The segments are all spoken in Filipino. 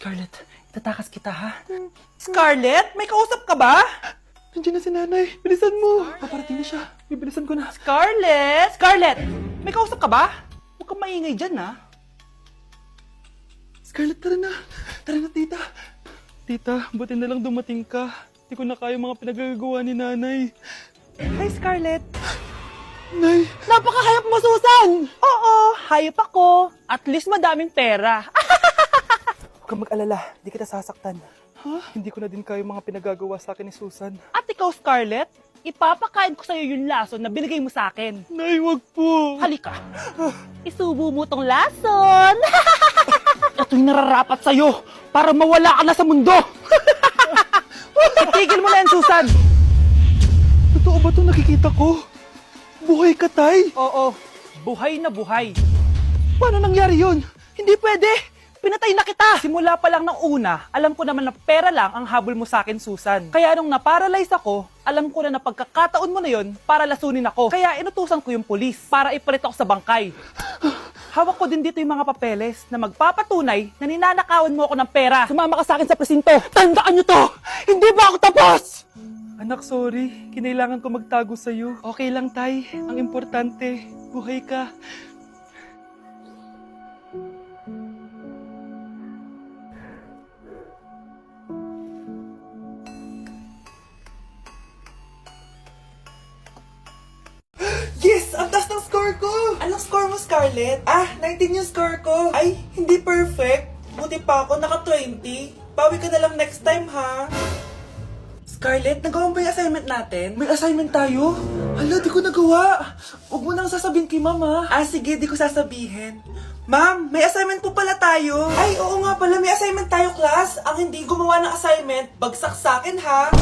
Scarlett, itatakas kita ha? Scarlett, may kausap ka ba? Nandiyan na si nanay. Bilisan mo. Paparating na siya. Bibilisan ko na. Scarlett! Scarlett! May kausap ka ba? Huwag kang maingay dyan ha. Scarlett, tara na. Tara na, tita. Tita, buti na lang dumating ka. Hindi ko na kaya mga pinagagawa ni nanay. Hi, Scarlett. Nay, Napakahayap mo, Susan! Oo, hayop ako. At least madaming pera. huwag kang mag-alala. Di kita sasaktan. Hindi ko na din kaya mga pinagagawa sa akin ni Susan. At ikaw, Scarlett, ipapakain ko sa'yo yung lason na binigay mo sa akin. Nay, wag po. Halika. Isubo mo tong lason. Ito'y nararapat sa'yo para mawala ka na sa mundo. Itigil mo na yan, Susan. Totoo ba ito nakikita ko? Buhay ka, tay? Oo, buhay na buhay. Paano nangyari yun? Hindi pwede. Pinatay na kita. Simula pa lang ng una, alam ko naman na pera lang ang habol mo sa akin, Susan. Kaya nung naparalyze ako, alam ko na pagkakataon mo na yon para lasunin ako. Kaya inutusan ko yung polis para ipalit ako sa bangkay. Hawak ko din dito yung mga papeles na magpapatunay na ninanakawan mo ako ng pera. Sumama ka sa akin sa presinto. Tandaan nyo to! Hindi ba ako tapos? Anak, sorry. Kinailangan ko magtago sa'yo. Okay lang, tay. Ang importante, buhay ka. Yes! Ang taas ng score ko! Anong score mo, Scarlett? 19 yung score ko. Ay, hindi perfect. Buti pa ako, naka 20. Bawi ka na lang next time, ha? Scarlett, nagawa mo ba yung assignment natin? May assignment tayo? Hala, di ko nagawa. Huwag mo nang sasabihin kay mama. Sige, di ko sasabihin. Ma'am, may assignment po pala tayo. Ay, oo nga pala, may assignment tayo, class. Ang hindi gumawa ng assignment, bagsak sa akin, ha?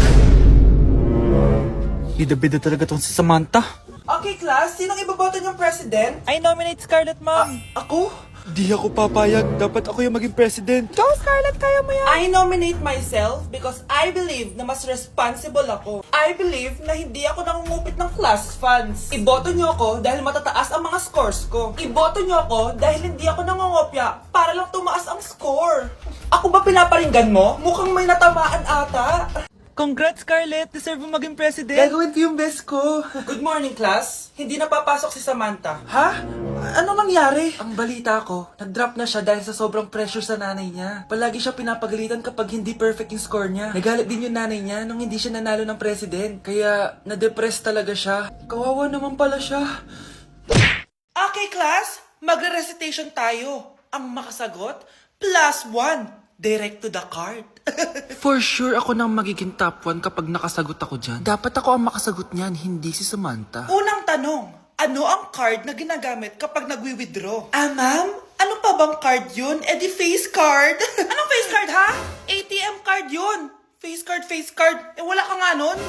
Bida-bida talaga tong si Samantha. Okay, class, sinong iboboto niyong president? I nominate Scarlett, ma'am. Ako? Di ako papayag. Dapat ako yung maging president. Go, Scarlett, kaya mo yan. I nominate myself because I believe na mas responsible ako. I believe na hindi ako nangungupit ng class funds. Iboto niyo ako dahil matataas ang mga scores ko. Iboto niyo ako dahil hindi ako nangungopya para lang tumaas ang score. Ako ba pinaparinggan mo? Mukhang may natamaan ata. Congrats, Scarlett. Deserve mo maging president. Gagawin ko yung best ko. Good morning, class. Hindi na papasok si Samantha. Ha? Ano nangyari? Ang balita ko, nag-drop na siya dahil sa sobrang pressure sa nanay niya. Palagi siya pinapagalitan kapag hindi perfect yung score niya. Nagalit din yung nanay niya nung hindi siya nanalo ng president. Kaya, na-depress talaga siya. Kawawa naman pala siya. Okay, class. Magre-recitation tayo. Ang makasagot, +1. Direct to the card. For sure ako nang magiging top 1 kapag nakasagot ako dyan. Dapat ako ang makasagot niyan, hindi si Samantha. Unang tanong, ano ang card na ginagamit kapag nagwi-withdraw? Ma'am? Ano pa bang card yun? Di face card. Anong face card, ha? ATM card yun. Face card. Wala ka nga nun?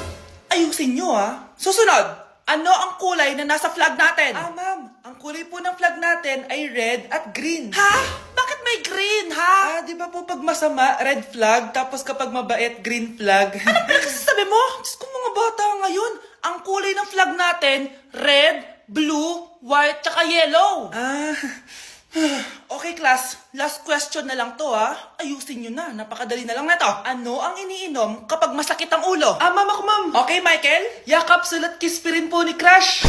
Ayusin nyo, ha? Susunod, ano ang kulay na nasa flag natin? Ma'am, ang kulay po ng flag natin ay red at green. Ha? Bakit may green, ha? Di ba po pag masama, red flag, tapos kapag mabait, green flag? Anong pinagsasabi mo? Diyos ko, mga bata ngayon. Ang kulay ng flag natin, red, blue, white, tsaka yellow. Okay, class. Last question na lang to, ha? Ayusin nyo na. Napakadali na lang na to. Ano ang iniinom kapag masakit ang ulo? Ma'am ako, ma'am. Okay, Michael? Yakap, sulat, kiss pa rin po ni Crush.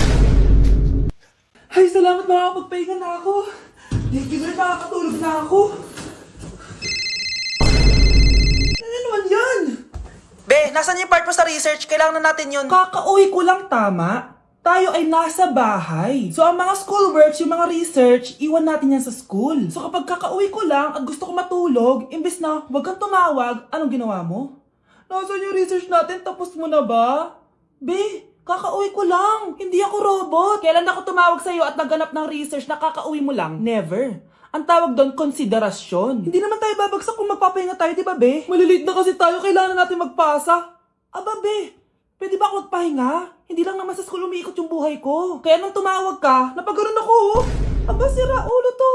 Ay, salamat, makakapagpahinga na ako. Hindi ko rin makakatulog na ako. Ano naman yan? Be, nasan yung part mo sa research? Kailangan na natin yun. Kakauwi ko lang, tama? Tayo ay nasa bahay. So, ang mga schoolworks, yung mga research, iwan natin yan sa school. So, kapag kakauwi ko lang at gusto ko matulog, imbes na wag kang tumawag, anong ginawa mo? Nasaan yung research natin? Tapos mo na ba? Be, kakauwi ko lang. Hindi ako robot. Kailan ako tumawag sa'yo at nagganap ng research na kakauwi mo lang? Never. Ang tawag doon, konsiderasyon. Hindi naman tayo babagsak kung magpapahinga tayo, di ba, be? Maliliit na kasi tayo, kailangan natin magpasa. Aba, be, pwede ba ako magpahinga? Hindi lang naman sa school umiikot yung buhay ko. Kaya nung tumawag ka, napagano'n ako. Aba, sira ulo to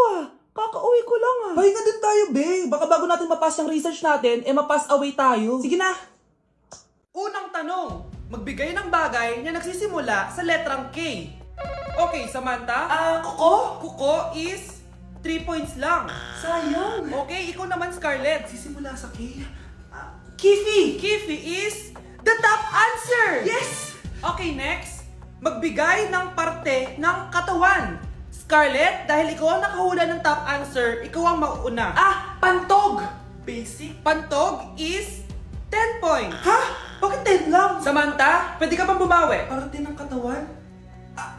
Kakauwi ko lang Pahinga din tayo, be. Baka bago natin mapass yung research natin, mapass away tayo. Sige na. Unang tanong. Magbigay ng bagay na nagsisimula sa letrang K. Okay, Samantha. Kuko? Kuko is 3 points lang. Sayang. Okay, ikaw naman, Scarlett. Sisimula sa K. Kifi! Kifi is the top answer! Yes! Okay, next. Magbigay ng parte ng katawan. Scarlett, dahil ikaw ang nakahula ng top answer, ikaw ang mauuna. Pantog! Basic. Pantog is 10 points. Ha? Bakit 10 lang? Samantha, pwede ka bang bumawi? Parte ng katawan?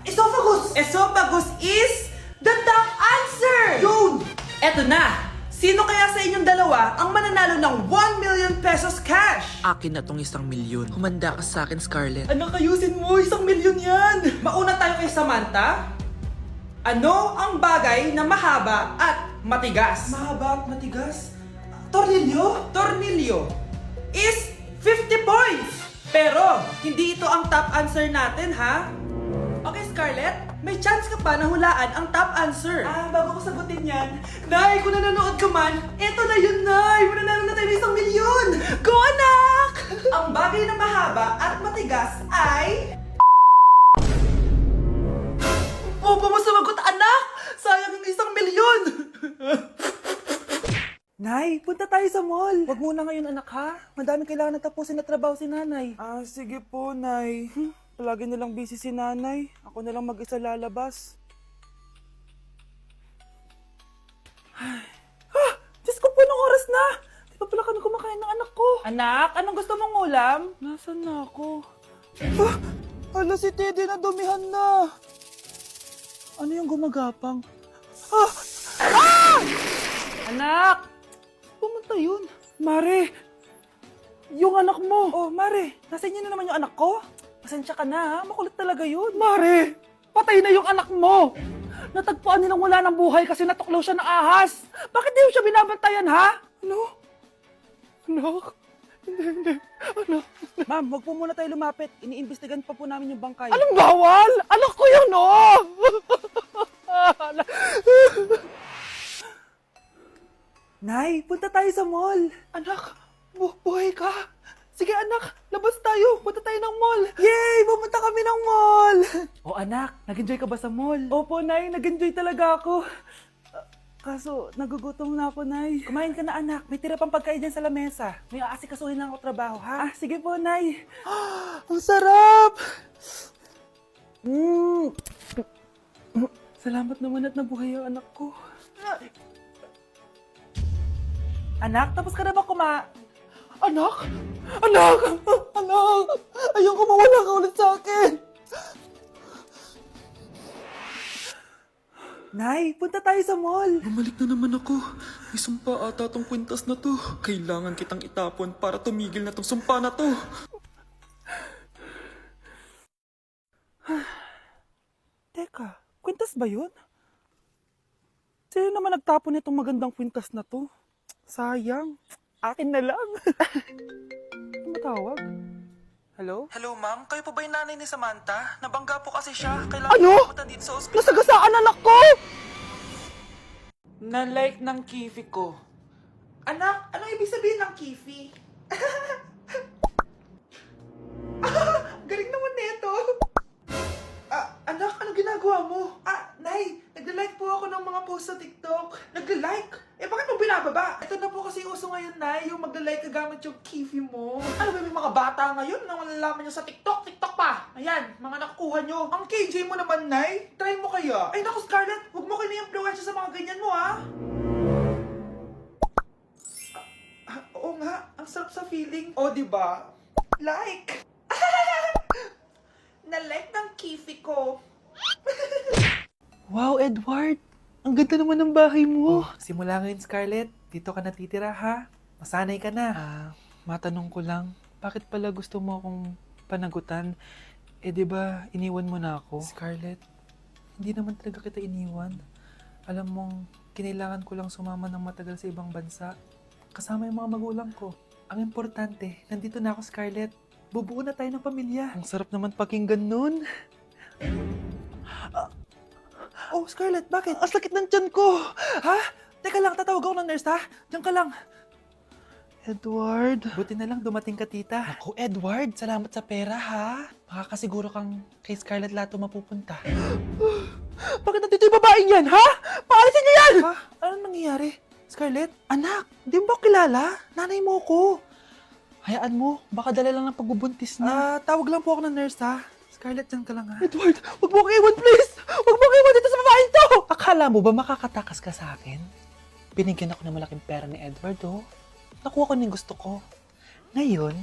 Esophagus! Esophagus is the top answer! Yun! Eto na! Sino kaya sa inyong dalawa ang mananalo ng 1 million pesos cash? Akin na tong 1,000,000. Humanda ka sa akin, Scarlett. Anak, ayusin mo! 1,000,000 yan! Mauna tayo kay Samantha. Ano ang bagay na mahaba at matigas? Mahaba at matigas. Tornilyo? Tornilyo is 50 points! Pero, hindi ito ang top answer natin, ha? Okay, Scarlett, may chance ka pa na hulaan ang top answer. Bago ko sagutin yan, Nay, kung nanonood ka man, eto na yun, Nay! Mananalo na tayo ng 1,000,000! Go, anak! Ang bagay na mahaba at matigas ay... Opo mo sumagot, anak! Sayang yung 1,000,000! Nay, punta tayo sa mall. Huwag muna ngayon, anak, ha? Madami kailangan na tapusin na trabaho si nanay. Sige po, Nay. Palagi na lang busy si nanay. Ako na lang mag-isa lalabas. Diyos ko po, nung oras na! Di pa pala kami kumakain ng anak ko. Anak, anong gusto mong ulam? Nasaan na ako? Ala, si Teddy na dumihan na. Ano yung gumagapang? Anak! Pumunta yun. Mare! Yung anak mo! Oh, Mare! Nasa inyo na naman yung anak ko? Pasensya ka na, ha? Makulit talaga yun. Mare! Patay na yung anak mo! Natagpuan nilang wala ng buhay kasi natuklaw siya ng ahas! Bakit di mo siya binabantayan, ha? Ano? Anak? Hindi. Anak? Ma'am, wag po muna tayo lumapit. Iniimbestigan pa po namin yung bangkay. Anong bawal? Anak ko yun, oh! Nay, punta tayo sa mall. Anak, buhay ka. Sige anak, labas tayo. Punta tayo ng mall. Yay! Pumunta kami ng mall. Oh anak, nag-enjoy ka ba sa mall? Opo, Nay. Nag-enjoy talaga ako. Kaso, nagugutom na ako, Nay. Kumain ka na, anak. May tira pang pagkain dyan sa lamesa. May aasikasuhin na ako trabaho, ha? Sige po, Nay. Ang sarap! Salamat naman at nabuhay ang anak ko. Anak, tapos ka na ba Anak! Anak! Anak! Ayoko mawala ka ulit sa akin! Nay, punta tayo sa mall. Bumalik na naman ako. May sumpa ata tong kwintas na to. Kailangan kitang itapon para tumigil na tong sumpa na to. Teka, kwintas ba yun? Sino naman nagtapon nitong magandang kwintas na to? Sayang. Akin na lang. Tumatawag? Hello? Hello, ma'am. Kayo po ba yung nanay ni Samantha? Nabangga po kasi siya. Kailangan Ano? pumunta dito sa ospital. Nasagasaan anak ko! Na-like ng kifi ko. Anak, anong ibig sabihin ng kifi? Galing naman nito. Anak, anong ginagawa mo? Nay, nagla-like po ako ng mga post sa TikTok. Nagla-like? Bakit mo binababa? Ito na po kasi uso ngayon, Nay, yung magla-like ka gamit yung kifi mo. Ano ba, may mga bata ngayon na malalaman nyo sa TikTok? TikTok pa! Ayan, mga nakukuha nyo. Ang KJ mo naman, Nay. Try mo kaya. Ay, naku, Scarlett, huwag mo kini-influensya sa mga ganyan mo, ha? Oo nga, ang sarap sa feeling. O, diba? Like! Na-like ng kifi ko. Wow, Edward! Ang ganda naman ng bahay mo. Simula ngayon, Scarlett. Dito ka natitira, ha? Masanay ka na. Matanong ko lang, bakit pala gusto mo akong panagutan? Di ba, iniwan mo na ako? Scarlett, hindi naman talaga kita iniwan. Alam mong, kinailangan ko lang sumama ng matagal sa ibang bansa. Kasama yung mga magulang ko. Ang importante, nandito na ako, Scarlett. Bubuo na tayo ng pamilya. Ang sarap naman pakinggan nun. Oh, Scarlett, bakit? Ang sakit ng tiyan ko! Ha? Teka lang, tatawag ako ng nurse, ha? Diyan ka lang. Edward. Buti na lang dumating ka, tita. Ako, Edward, salamat sa pera, ha? Makakasiguro kang kay Scarlett Lato mapupunta. Bakit nandito yung babaeng yan, ha? Paalisin niyo yan! Ha? Anong nangyayari? Scarlett? Anak, di mo ba kilala? Nanay mo ko. Hayaan mo, baka dala lang ng pagbubuntis niya. Tawag lang po ako ng nurse, ha? Scarlett, dyan ka lang, ha? Edward, wag mo akong iwan, please! Wag mo akong iwan dito sa babaeng to! Akala mo ba makakatakas ka sa akin? Binigyan ako ng malaking pera ni Edward, oh. Nakuha ko na yung gusto ko. Ngayon,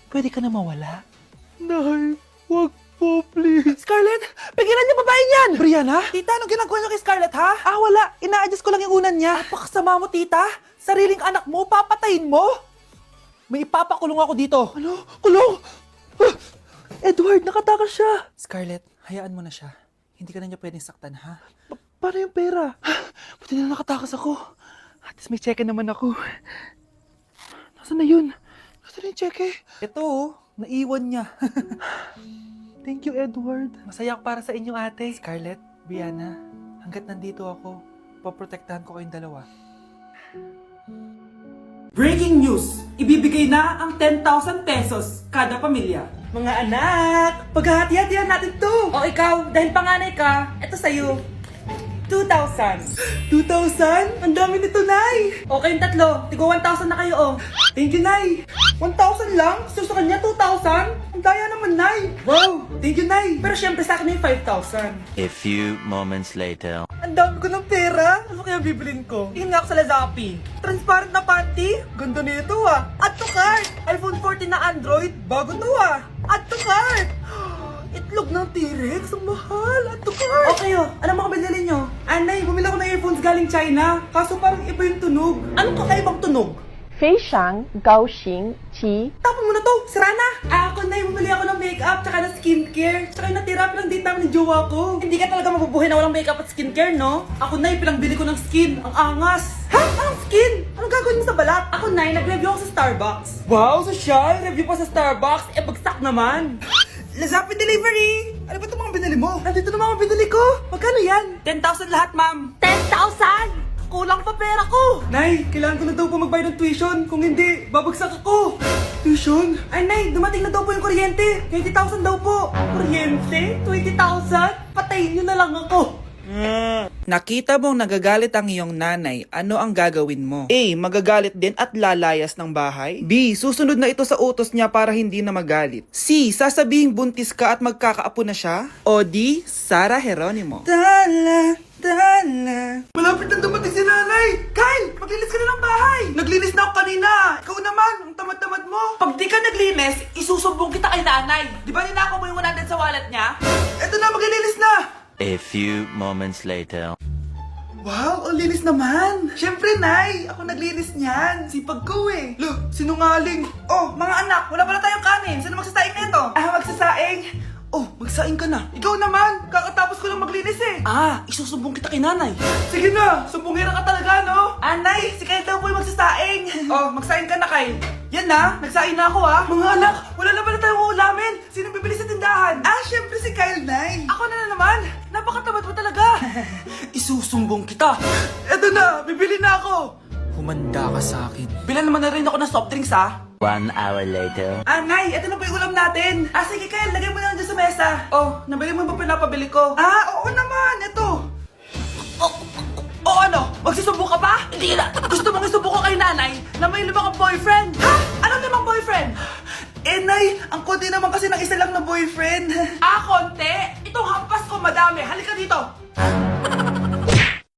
pwede ka na mawala. Nay, wag po, please. Scarlett, pigilan niyo babaeng yan! Brianna? Tita, anong ginagawa niyo kay Scarlett, ha? Wala. Ina-adjust ko lang yung unan niya. Napakasama mo, tita. Sariling anak mo, papatayin mo? May ipapakulong ako dito. Ano? Kulong? Edward, nakatakas siya. Scarlett, hayaan mo na siya. Hindi ka na niya pwedeng saktan, ha? Paano yung pera? Buti na nakatakas ako. At least may cheque naman ako. Nasaan na yun? Nasaan na yung cheque? Ito, oh. Naiwan niya. Thank you, Edward. Masaya ako para sa inyo, ate. Scarlett, Brianna, hanggat nandito ako, poprotektahan ko kayong dalawa. Breaking news! Ibibigay na ang 10,000 pesos kada pamilya. Mga anak, paghahati-hatihan natin to. O ikaw, dahil panganay ka, eto sa'yo. 2,000. 2,000? Ang dami nito, Nay. O kayong tatlo, tigo 1,000 na kayo, oh. Thank you, Nay. 1,000 lang? So sa kanya, 2,000? Ang daya naman, Nay. Wow, thank you, Nay. Pero syempre sa akin yung 5,000. A few moments later. Ang dami ko ng pera. Ano kaya bibilin ko? Tingin nga ako sa Lazappi. Transparent na panty. Ganda nito ah. Add to cart. iPhone 14 na Android. Bago to ah. Add to cart. Itlog ng T-Rex. Ang mahal. Add to cart. Okay oh. Ano mga binili nyo? Anay, bumili ako ng earphones galing China. Kaso parang iba yung tunog. Anong kakaibang tunog? 非常高兴其 Tapon mo na to! Sira na! Ako na bumili ako ng makeup tsaka ng skincare. Tsaka yung natira pa ng date namin ni jowa ko. Hindi ka talaga mabubuhay na walang makeup at skincare, no? Ako na bili ko ng skin. Ang angas! Ha? Anong skin? Anong gagawin mo sa balat? Ako na nag-review ako sa Starbucks. Wow, social! Review pa sa Starbucks? Bagsak naman! Lazappi Delivery! Ano ba itong mga binili mo? Nandito na mga binili ko! Magkano yan? 10,000 lahat, ma'am! 10,000! Kulang pa pera ko! Nay, kailangan ko na daw po magbayad ng tuition. Kung hindi, babagsak ako. Tuition? Ay, Nay, dumating na daw po yung kuryente. 20,000 daw po. Kuryente? 20,000? Patayin niyo na lang ako. Nakita mong nagagalit ang iyong nanay, ano ang gagawin mo? A. Magagalit din at lalayas ng bahay. B. Susunod na ito sa utos niya para hindi na magalit. C. Sasabihing buntis ka at magkakaapo na siya. O D. Sara Geronimo. Dala. Malapit na dumating si nanay! Kyle! Maglinis ka na ng bahay! Naglinis na ako kanina! Ikaw naman! Ang tamad-tamad mo! Pag di ka naglinis, isusumbong kita kay nanay! Di ba ninakaw mo yung 100 sa wallet niya? Eto na, maglilinis na! A few moments later. Wow, ang linis naman! Siyempre, Nay! Ako naglinis niyan! Sipag ko eh! Look, sinungaling! Oh, mga anak, wala pala tayong kanin! Sino magsasaing nito? Magsasaing? Oh, magsaing ka na! Ikaw naman! Kakatapos ko lang maglinis eh! Isusumbong kita kay nanay! Sige na! Sumbongera ka talaga, no? Nay! Si Kyle daw po yung magsasaing! Oh, magsaing ka na, Kyle! Yan na! Nagsaing na ako Mga anak, wala na pala tayong ulamin! Sino bibili sa tindahan? Siyempre si Kyle, Nay! Ako na naman! Napakatamad mo talaga! Isusumbong kita! Eto na! Bibili na ako! Humanda ka sa akin. Bilan naman na rin ako ng soft drinks, 1 hour later. Nay, eto na po yung ulam natin. Sige, Kyle, lagay mo na lang dyan sa mesa. Oh, nabili mo ba pinapabili ko? Oo naman, eto. Ano? Magsisumbong ka pa? Hindi na. Gusto mong isumbong ko kay nanay na may 5 kang boyfriend? Ha? Anong 5 boyfriend? Nay, ang konti naman kasi ng isa lang na boyfriend. Konti? Itong hampas ko madami. Halika dito.